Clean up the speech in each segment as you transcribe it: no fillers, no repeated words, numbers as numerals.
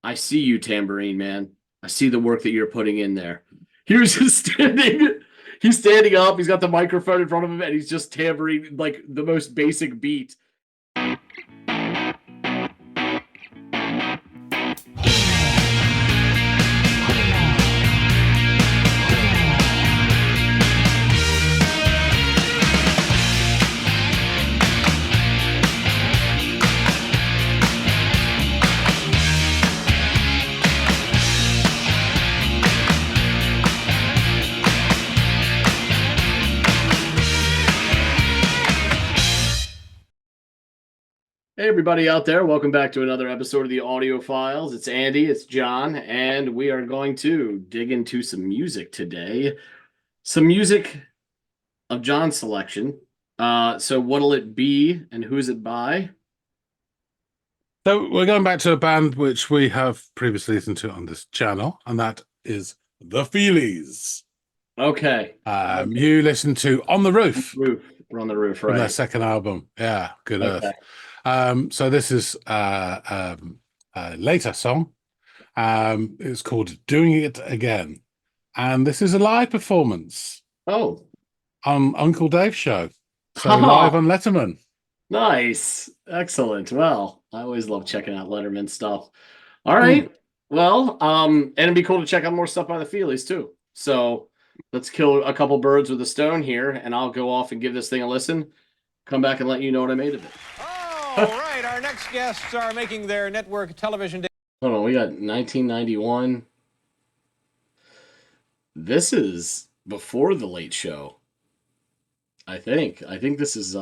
I see you, Tambourine Man. I see the work that you're putting in there. He's just standing. He's standing up. He's got the microphone in front of him, and he's just tambourine like the most basic beat. Hey, everybody out there. Welcome back to another episode of the Audiophiles. It's Andy, it's John, and we are going to dig into some music today. Some music of John's selection. So what'll it be and who's it by? So we're going back to a band which we have previously listened to on this channel, and that is the Feelies. Okay. You listened to On the Roof. We're on the roof, From right? their second album. Yeah, Good Okay. Earth. So this is a later song. It's called Doing It Again. And this is a live performance Oh, on Uncle Dave's show. So live on Letterman. Nice. Excellent. Well, I always love checking out Letterman stuff. All right. Well, and it'd be cool to check out more stuff by the Feelies too. So let's kill a couple birds with a stone here, and I'll go off and give this thing a listen. Come back and let you know what I made of it. All right, our next guests are making their network television. Hold on, we got 1991. This is before the Late Show. I think this is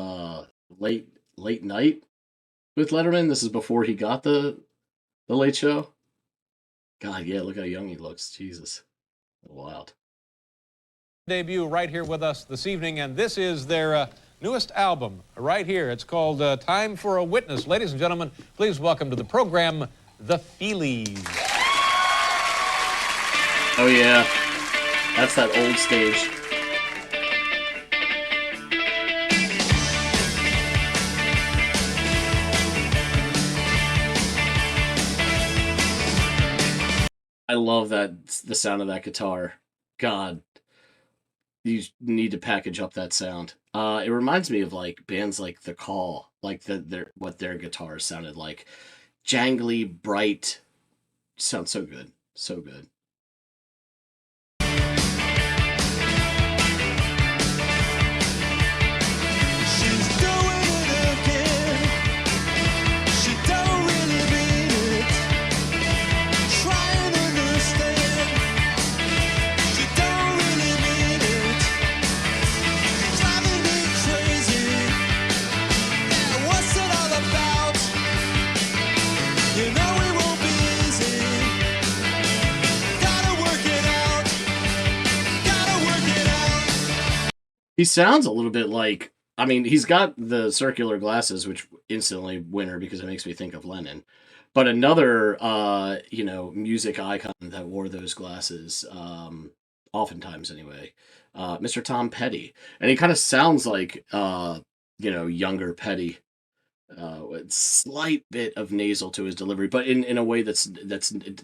late night with Letterman. This is before he got the Late Show. God, yeah, look how young he looks. Jesus, wild. Debut right here with us this evening, and this is their newest album right here. It's called Time for a Witness. Ladies and gentlemen, please welcome to the program, the Feelies. Oh yeah, that's that old stage. I love the sound of that guitar. God, you need to package up that sound. It reminds me of like bands like The Call, like what their guitars sounded like. Jangly, bright. Sounds so good. So good. He sounds a little bit like, I mean, he's got the circular glasses, which instantly winner because it makes me think of Lennon. But another, music icon that wore those glasses, oftentimes anyway, Mr. Tom Petty. And he kind of sounds like, younger Petty. Slight bit of nasal to his delivery, but in a way that's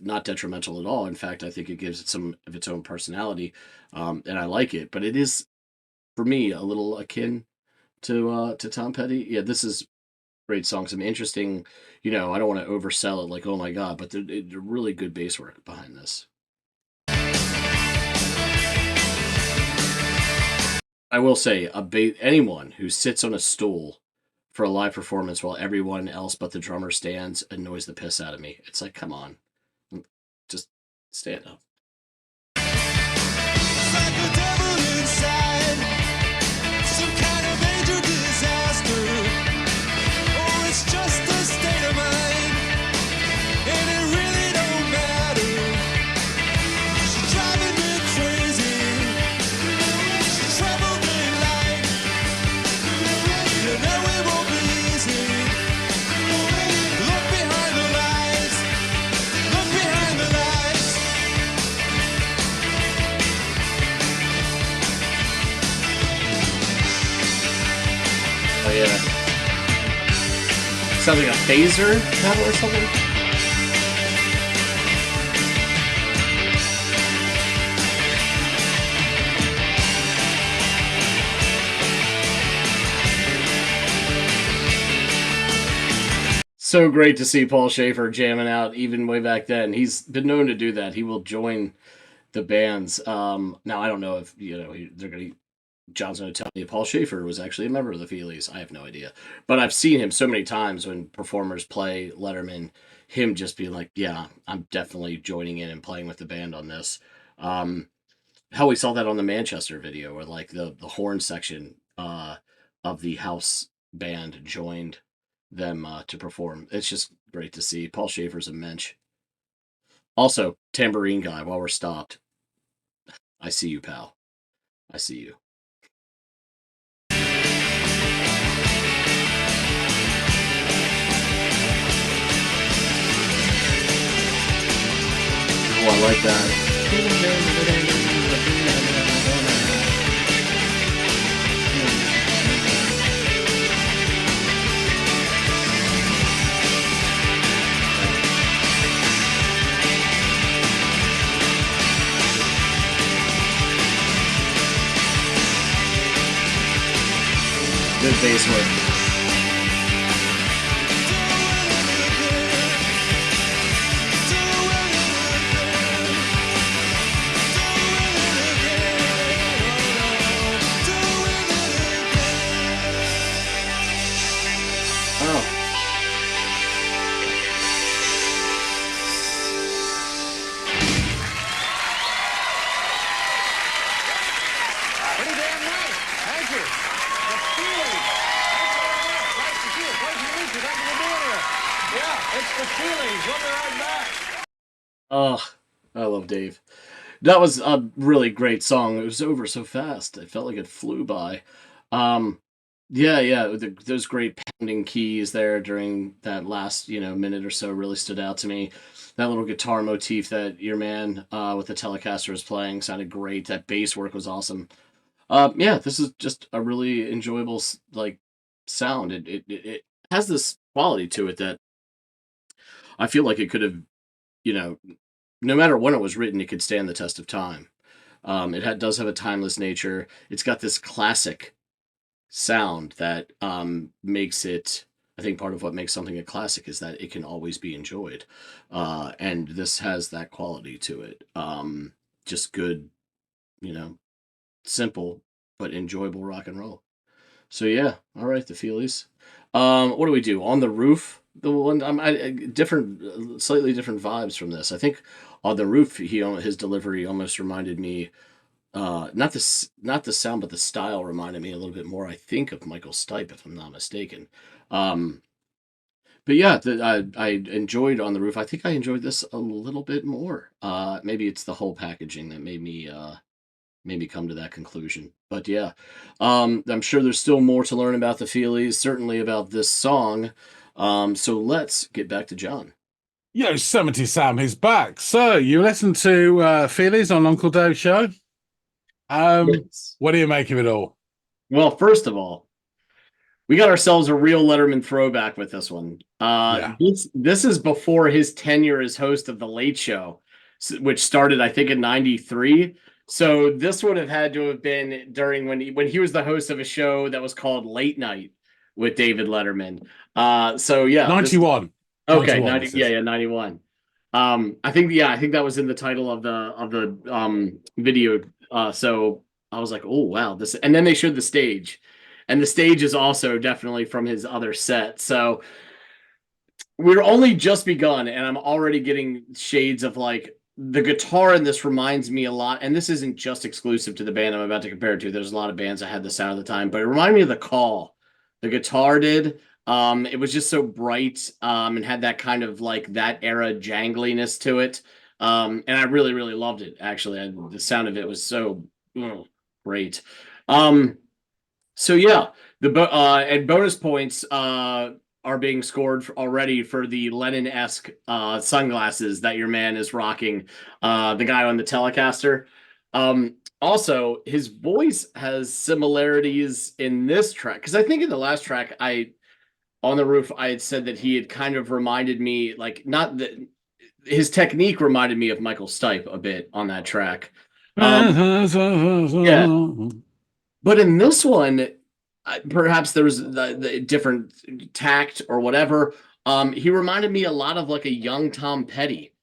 not detrimental at all. In fact, I think it gives it some of its own personality, and I like it. But it is, for me, a little akin to Tom Petty. Yeah, this is great song. Some interesting, I don't want to oversell it like, oh my God, but they're really good bass work behind this. I will say, anyone who sits on a stool for a live performance while everyone else but the drummer stands annoys the piss out of me. It's like, come on, just stand up. Oh yeah. Sounds like a phaser pedal or something. So great to see Paul Schaefer jamming out even way back then. He's been known to do that. He will join the bands. Now I don't know if they're gonna. John's going to tell me Paul Schaefer was actually a member of the Feelies. I have no idea, but I've seen him so many times when performers play Letterman. Him just being like, "Yeah, I'm definitely joining in and playing with the band on this." Um, how we saw that on the Manchester video, where like the horn section of the house band joined them to perform. It's just great to see. Paul Schaefer's a mensch. Also, tambourine guy. While we're stopped, I see you, pal. I see you. Oh, I like that. Good bass work. Oh, Pretty damn nice. Thank you. The Feelies. Thank you very much. Nice to see you. Pleasure to meet you. Thank you for being here. Yeah, it's the Feelies. We'll be right back. oh, I love Dave. That was a really great song. It was over so fast. It felt like it flew by. Um, yeah, yeah, those great pounding keys there during that last, minute or so really stood out to me. That little guitar motif that your man with the Telecaster was playing sounded great. That bass work was awesome. Yeah, this is just a really enjoyable like sound. It has this quality to it that I feel like it could have, you know, no matter when it was written, it could stand the test of time. Does have a timeless nature. It's got this classic sound that makes it. I think part of what makes something a classic is that it can always be enjoyed, and this has that quality to it. Just good, you know, simple but enjoyable rock and roll. So yeah, all right, the Feelies. What do we do on the roof? The one different, slightly different vibes from this. I think on the roof, his delivery almost reminded me. Not the sound, but the style reminded me a little bit more. I think of Michael Stipe, if I'm not mistaken. Um, but yeah, I enjoyed on the roof. I think I enjoyed this a little bit more. Maybe it's the whole packaging that made me come to that conclusion. But yeah, I'm sure there's still more to learn about the Feelies, certainly about this song. So let's get back to John. Yosemite Sam is back. So you listen to Feelies on Uncle Dave's show. Yes. What do you make of it all? Well, first of all, we got ourselves a real Letterman throwback with this one. Yeah. This is before his tenure as host of the Late Show, which started, I think, in '93. So this would have had to have been during when he was the host of a show that was called Late Night with David Letterman. So yeah, 91. okay, 91 90, yeah, 91. I think that was in the title of the video. So I was like, oh wow, this, and then they showed the stage, and the stage is also definitely from his other set. So we're only just begun, and I'm already getting shades of like the guitar in this reminds me a lot, and this isn't just exclusive to the band I'm about to compare it to. There's a lot of bands that had this sound at the time, but it reminded me of The Call. The guitar did. It was just so bright, and had that kind of like that era jangliness to it. And I really, really loved it. Actually, the sound of it was so great. Um, so yeah, and bonus points are being scored already for the Lennon-esque sunglasses that your man is rocking. The guy on the Telecaster. Also, his voice has similarities in this track because I think in the last track, on the roof, I had said that he had kind of reminded me, like not that his technique reminded me of Michael Stipe a bit on that track. Yeah, but in this one, perhaps there was the different tact or whatever. He reminded me a lot of like a young Tom Petty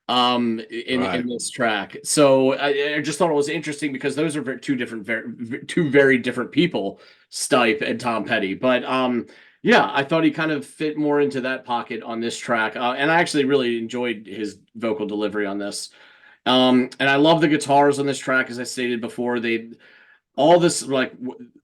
Right. in this track. So I just thought it was interesting because those are two very different people, Stipe and Tom Petty. But yeah, I thought he kind of fit more into that pocket on this track, and I actually really enjoyed his vocal delivery on this. And I love the guitars on this track, as I stated before. They all this like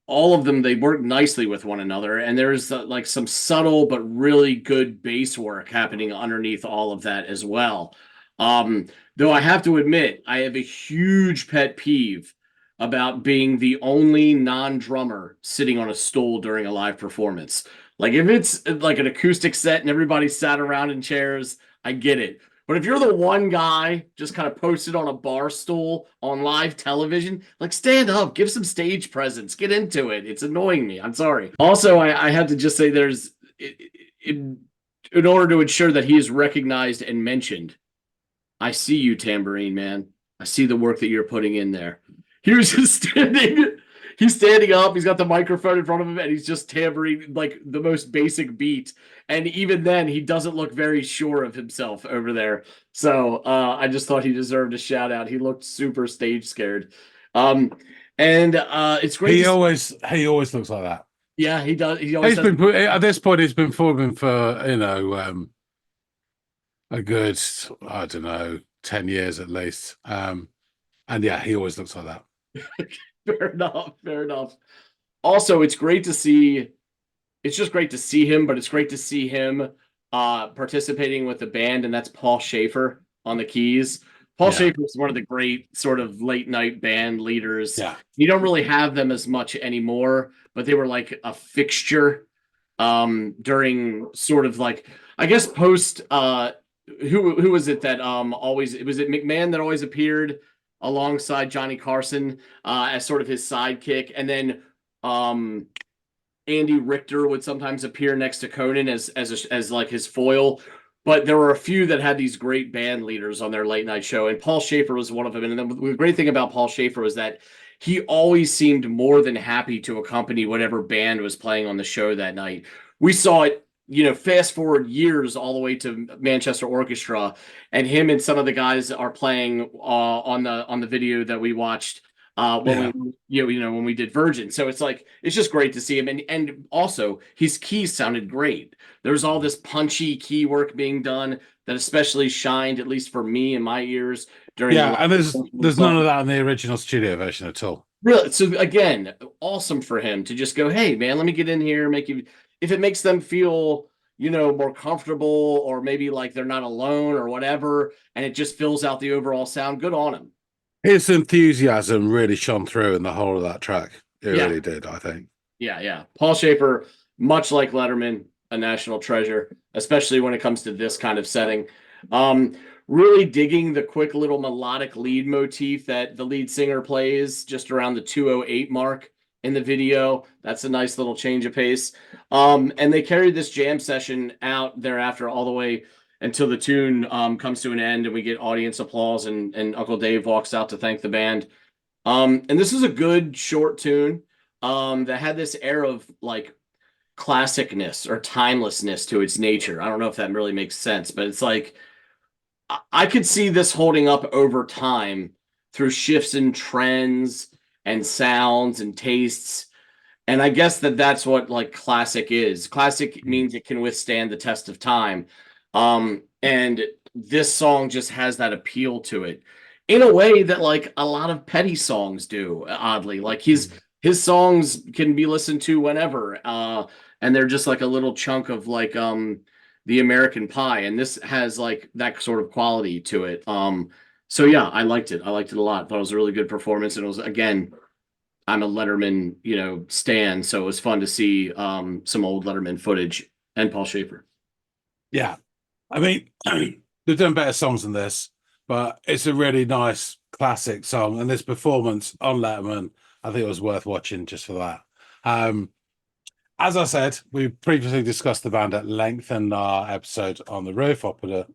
all of them, they work nicely with one another, and there's like some subtle but really good bass work happening underneath all of that as well. um though I have to admit, I have a huge pet peeve about being the only non-drummer sitting on a stool during a live performance. Like if it's like an acoustic set and everybody sat around in chairs, I get it. But if you're the one guy just kind of posted on a bar stool on live television, like stand up, give some stage presence, get into it. It's annoying me. I'm sorry. Also, I had to just say in order to ensure that he is recognized and mentioned, I see you, tambourine man. I see the work that you're putting in there. He was just standing. He's standing up. He's got the microphone in front of him, and he's just tambourine like the most basic beat. And even then, he doesn't look very sure of himself over there. So I just thought he deserved a shout out. He looked super stage scared. Um, and it's great. He always looks like that. Yeah, he does. He always He's has. been at this point. He's been performing for a good, I don't know, 10 years at least. And yeah, he always looks like that. Fair enough. Fair enough. Also, it's just great to see him, but it's great to see him participating with the band, and that's Paul Schaefer on the keys. Paul Yeah. Schaefer is one of the great sort of late night band leaders. Yeah. You don't really have them as much anymore, but they were like a fixture during sort of like, I guess, post who was it that always, was it McMahon that always appeared alongside Johnny Carson as sort of his sidekick, and then um Andy Richter would sometimes appear next to Conan as like his foil. But there were a few that had these great band leaders on their late night show, and Paul Schaefer was one of them. And then the great thing about Paul Schaefer was that he always seemed more than happy to accompany whatever band was playing on the show that night. We saw it, fast forward years all the way to Manchester Orchestra, and him and some of the guys are playing on the video that we watched when we when we did Virgin. So it's like it's just great to see him, and also his keys sounded great. There's all this punchy key work being done that especially shined, at least for me in my ears, during Yeah, and there's none of that in the original studio version at all. Really. So again, awesome for him to just go, hey man, let me get in here, make you, if it makes them feel more comfortable, or maybe like they're not alone or whatever, and it just fills out the overall sound, good on him. His enthusiasm really shone through in the whole of that track. It Yeah. really did, I think. Yeah. Paul Schaefer, much like Letterman, a national treasure, especially when it comes to this kind of setting. Really digging the quick little melodic lead motif that the lead singer plays just around the 2:08 mark in the video. That's a nice little change of pace. And they carried this jam session out thereafter all the way until the tune comes to an end, and we get audience applause, and Uncle Dave walks out to thank the band. And this is a good short tune that had this air of like classicness or timelessness to its nature. I don't know if that really makes sense, but it's like I could see this holding up over time through shifts in trends and sounds and tastes. And I guess that's what like classic is. Classic means it can withstand the test of time. And this song just has that appeal to it in a way that like a lot of Petty songs do, oddly. Like his songs can be listened to whenever. And they're just like a little chunk of like the American pie. And this has like that sort of quality to it. So yeah, I liked it. I liked it a lot. Thought it was a really good performance. And it was, again, I'm a Letterman, stan, so it was fun to see some old Letterman footage and Paul Schaefer. Yeah. I mean, they've done better songs than this, but it's a really nice classic song. And this performance on Letterman, I think it was worth watching just for that. As I said, we previously discussed the band at length in our episode on the roof. I'll put a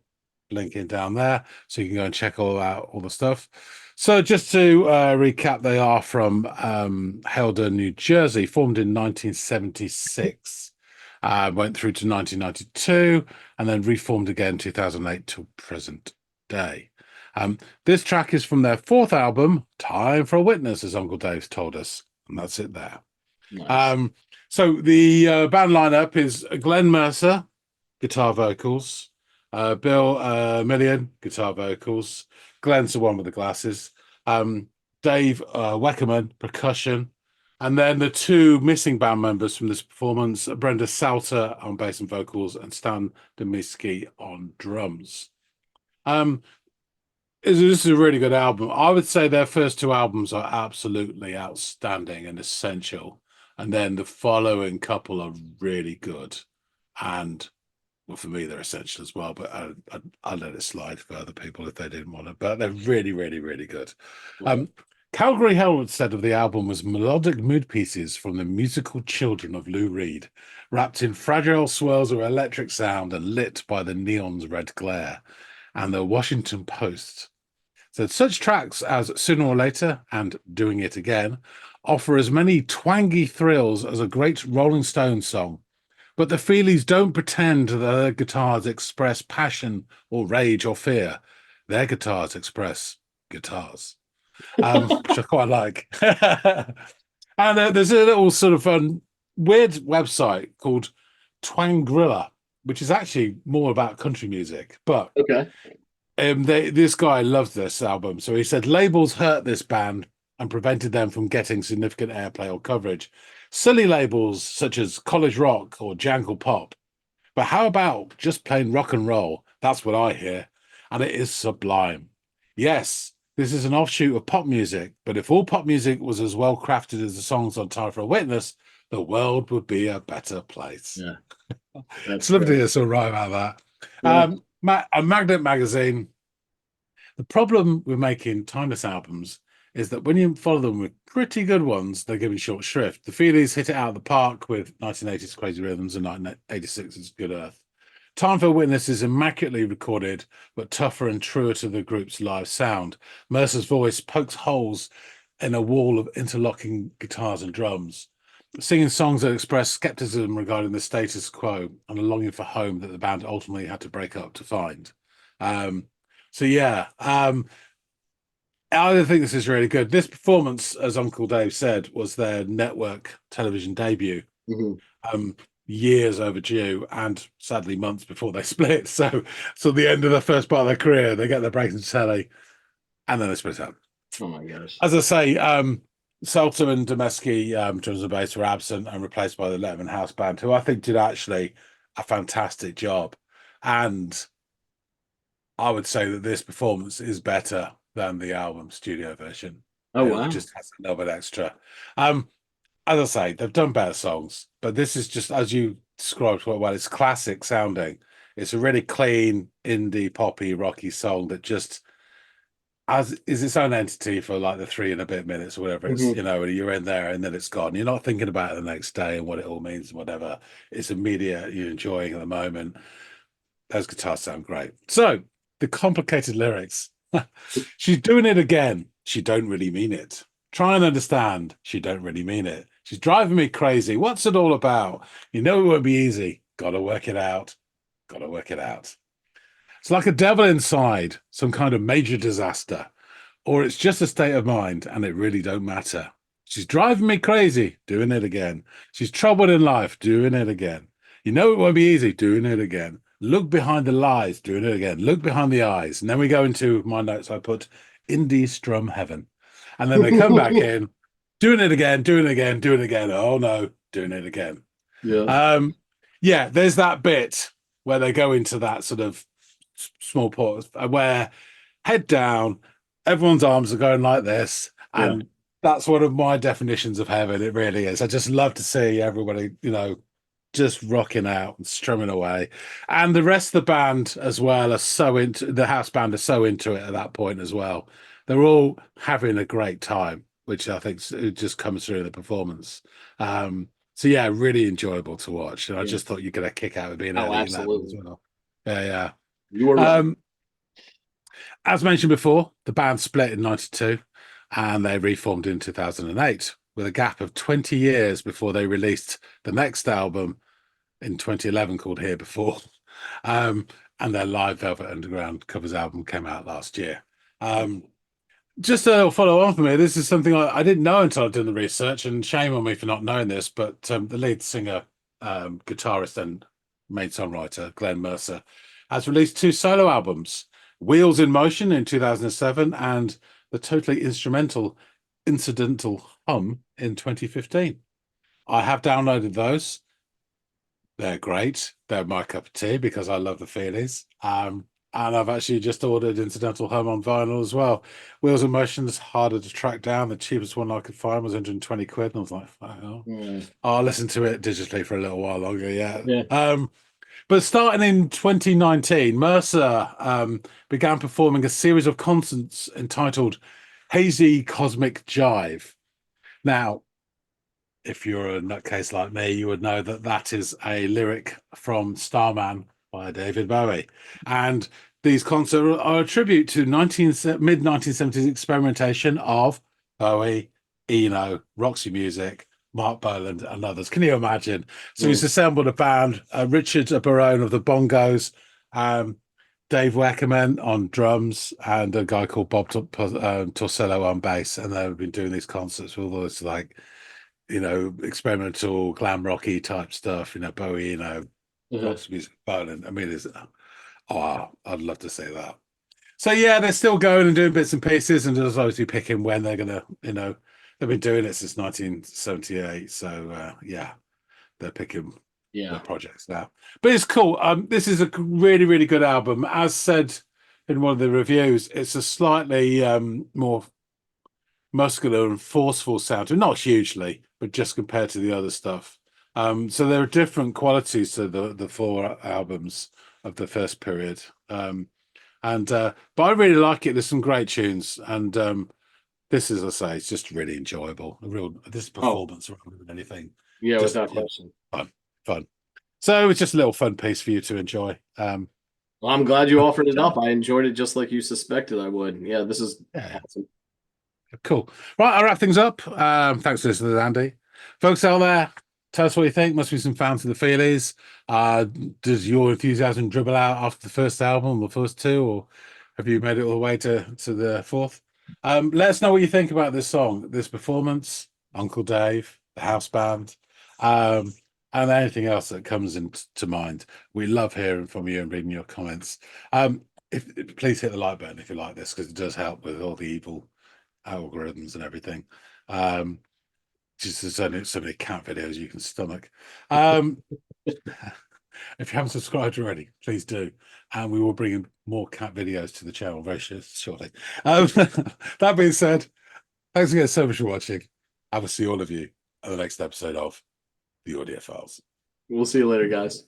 link in down there so you can go and check all the stuff. So just to recap, they are from Helder, New Jersey, formed in 1976. Went through to 1992 and then reformed again 2008 to present day. This track is from their fourth album, Time for a Witness, as Uncle Dave's told us. And that's it there. Nice. So the band lineup is Glenn Mercer, guitar vocals, Bill Million, guitar vocals, Glenn's the one with the glasses, Dave Weckerman, percussion, and then the two missing band members from this performance, Brenda Salter on bass and vocals, and Stan Demiski on drums. This is a really good album. I would say their first two albums are absolutely outstanding and essential. And then the following couple are really good. And, well, for me, they're essential as well. But I'll let it slide for other people if they didn't want it. But they're really, really, really good. Calgary Herald said of the album was melodic mood pieces from the musical children of Lou Reed, wrapped in fragile swirls of electric sound and lit by the neon's red glare. And the Washington Post said such tracks as Sooner or Later and Doing It Again offer as many twangy thrills as a great Rolling Stones song. But the Feelies don't pretend that their guitars express passion or rage or fear. Their guitars express guitars. Which I quite like. And there's a little sort of weird website called Twangrilla, which is actually more about country music. But okay. This guy loves this album. So he said labels hurt this band and prevented them from getting significant airplay or coverage. Silly labels such as college rock or jangle pop. But how about just plain rock and roll? That's what I hear. And it is sublime. Yes, this is an offshoot of pop music, but if all pop music was as well crafted as the songs on Time for a Witness, the world would be a better place. Yeah. It's lovely to sort of write about that. Yeah. A Magnet magazine. The problem with making timeless albums is that when you follow them with pretty good ones, they're given short shrift. The Feelies hit it out of the park with 1980's Crazy Rhythms and 1986's Good Earth. Time for a Witness is immaculately recorded, but tougher and truer to the group's live sound. Mercer's voice pokes holes in a wall of interlocking guitars and drums, singing songs that express skepticism regarding the status quo and a longing for home that the band ultimately had to break up to find. I think this is really good. This performance, as Uncle Dave said, was their network television debut. Mm-hmm. Years overdue, and sadly months before they split. So the end of the first part of their career, they get their break in telly, and then they split up. Oh my gosh! As I say, Salter and Demiski, drums and bass, were absent and replaced by the Letterman House Band, who I think did actually a fantastic job. And I would say that this performance is better than the album studio version. Oh wow! It just has a little bit extra. As I say, they've done better songs, but this is just, as you described quite well, it's classic sounding. It's a really clean, indie, poppy, rocky song that just is its own entity for like the 3 and a bit minutes or whatever. It's, you're in there and then it's gone. You're not thinking about it the next day and what it all means and whatever. It's immediate. You're enjoying at the moment. Those guitars sound great. So the complicated lyrics. She's doing it again. She don't really mean it. Try and understand. She don't really mean it. She's driving me crazy. What's it all about? You know it won't be easy. Gotta work it out. Gotta work it out. It's like a devil inside, some kind of major disaster. Or it's just a state of mind, and it really don't matter. She's driving me crazy, doing it again. She's troubled in life, doing it again. You know it won't be easy, doing it again. Look behind the lies, doing it again. Look behind the eyes. And then we go into my notes. I put indie strum heaven. And then they come back in, doing it again, doing it again, doing it again. Oh no, doing it again. Yeah. There's that bit where they go into that sort of small pause where head down, everyone's arms are going like this. And that's one of my definitions of heaven. It really is. I just love to see everybody, just rocking out and strumming away. And the rest of the band as well are so into the house band are so into it at that point as well. They're all having a great time, which I think it just comes through in the performance. Really enjoyable to watch. And I just thought you get a kick out of being absolutely as well. Yeah. You were right. As mentioned before, the band split in 92 and they reformed in 2008 with a gap of 20 years before they released the next album, in 2011 called Here Before. And their live Velvet Underground covers album came out last year. Just a little follow on from me. This is something I didn't know until I did the research, and shame on me for not knowing this. But the lead singer, guitarist, and main songwriter Glenn Mercer has released 2 solo albums: Wheels in Motion in 2007 and the totally instrumental Incidental Hum in 2015. I have downloaded those. They're great. They're my cup of tea because I love the Feelies. And I've actually just ordered Incidental Hum on vinyl as well. Wheels in Motion is harder to track down. The cheapest one I could find was 120 quid. And I was like, oh, I'll listen to it digitally for a little while longer. Yeah. But starting in 2019, Mercer began performing a series of concerts entitled Hazy Cosmic Jive. Now, if you're a nutcase like me, you would know that that is a lyric from Starman by David Bowie. And these concerts are a tribute to mid-1970s experimentation of Bowie, Eno, Roxy Music, Mark Boland, and others. Can you imagine? So he's assembled a band, Richard Barone of the bongos, Dave Weckerman on drums, and a guy called Bob Torsello on bass. And they've been doing these concerts with all this, like, experimental glam rocky type stuff, Bowie, Roxy Music, Boland. I mean, I'd love to say that. So yeah, they're still going and doing bits and pieces, and just obviously picking when they're gonna, they've been doing it since 1978. So yeah, they're picking the projects now. But it's cool. This is a really, really good album. As said in one of the reviews, it's a slightly more muscular and forceful sound, not hugely, but just compared to the other stuff. So there are different qualities to the 4 albums of the first period. But I really like it. There's some great tunes, and this, as I say, it's just really enjoyable. This performance rather than anything. Yeah, just, without question. Fun. So it's just a little fun piece for you to enjoy. Well, I'm glad you offered it up. I enjoyed it just like you suspected I would. Yeah, this is awesome. Cool. Right, I'll wrap things up. Thanks for listening, Andy. Folks out there, tell us what you think. Must be some fans of the Feelies. Does your enthusiasm dribble out after the first album, the first 2, or have you made it all the way to the 4th? Let us know what you think about this song, this performance, Uncle Dave, the house band, and anything else that comes into mind. We love hearing from you and reading your comments. Please hit the like button if you like this, because it does help with all the evil algorithms and everything. Just there's only so many cat videos you can stomach. If you haven't subscribed already, please do, and we will bring in more cat videos to the channel very shortly. That being said, thanks again so much for watching. I will see all of you at the next episode of the Audiophiles. We'll see you later, guys.